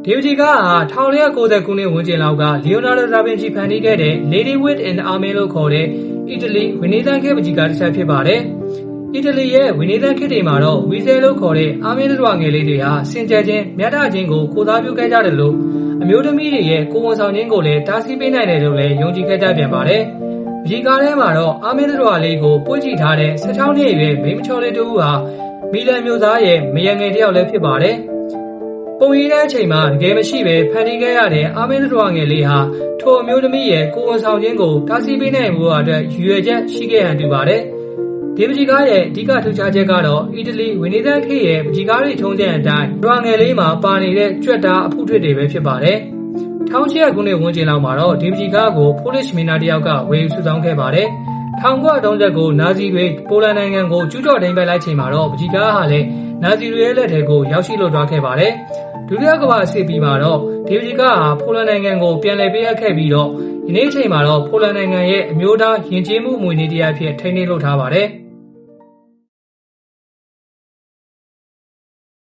ဒီပကြီးကားဟာ1990ခုနှစ်ဝန်းကျင်လောက်ကလီယိုနာဒိုဒါဗင်ချီဖန်တီးခဲ့တဲ့ Lady with an Army လို့ခေါ်တဲ့အီတလီဝိနည်းသန်းခေတ်ပကြီးကားတစ်ချက်ဖြစ်ပါတယ်။အီတလီရဲ့ဝိနည်းသန်းခေတ်တွေမှာတော့ဝီဇဲလို့ခေါ်တဲ့အာမင်းတော်ငယ်လေးတွေဟာစင်ကြယ်ခြင်းမြတ်တာခြင်းကိုကိုစားပြုခဲ့ကြတယ်လို့အမျိုးသမီးတွေရဲ့ကိုဝန်ဆောင်ခြင်းကိုလည်းတားဆီးပေးနိုင်တယ်လို့လည်းယုံကြည်ခဲ့ကြပြန်ပါတယ်။ပကြီးကားထဲမှာတော့အာမင်းတော်လေးကိုပွေ့ကြည့်ထားတဲ့16နှစ်အရွယ်မိန်းမချောလေးတူဟာမီလန်မျိုးသားရဲ့မယငယ်တစ်ယောက်လည်းဖြစ်ပါတယ်။ပုံရိပ်တဲ့အချိန်မှာတကယ်မရှိပဲဖန်တီးခဲ့ရတဲ့အာမင်းတော်ငယ်လေးဟာထိုအမျိုးသမီးရဲ့ကိုဝန်ဆောင်ခြင်းကိုတားဆီးပေးနိုင်မှုအတွက်ရည်ရွယ်ချက်ရှိခဲ့ဟန်တူပါတယ်။ဒီပကြီးကားရဲ့အဓိကထူးခြားချက်ကတော့အီတလီဝိနည်းသန်းခေတ်ရဲ့ပကြီးကားတွေထုံးတဲ့အတိုင်းတော်ငယ်လေးမှာပါနေတဲ့ကြွက်သားအဖုထွတ်တွေပဲဖြစ်ပါတယ်။1800ခုနှစ်ဝန်းကျင်လောက်မှာတော့ဒီပကြီးကားကိုဖိုလစ်မင်းသားတယောက်ကဝယ်ယူစုဆောင်းခဲ့ပါတယ်။1939နာဇီတွေပိုလန်နိုင်ငံကိုကျူးကျော်သိမ်းပိုက်လိုက်ချိန်မှာတော့ပကြီးကားဟာလည်းနာဇီတွေရဲ့လက်ထဲကိုရောက်ရှိလို့သွားခဲ့ပါတယ်။ဒုတိယကမ္ဘာစစ်ပြီးမှာတော့ဒီပကြီးကားဟာပိုလန်နိုင်ငံကိုပြန်လည်ပေးအပ်ခဲ့ပြီးတော့ဒီနေ့အချိန်မှာတော့ပိုလန်နိုင်ငံရဲ့အမျိုးသားယဉ်ကျေးမှုအမွေအနှစ်တရားဖြစ်ထိန်းသိမ်းလုပ်ထားပါတယ်။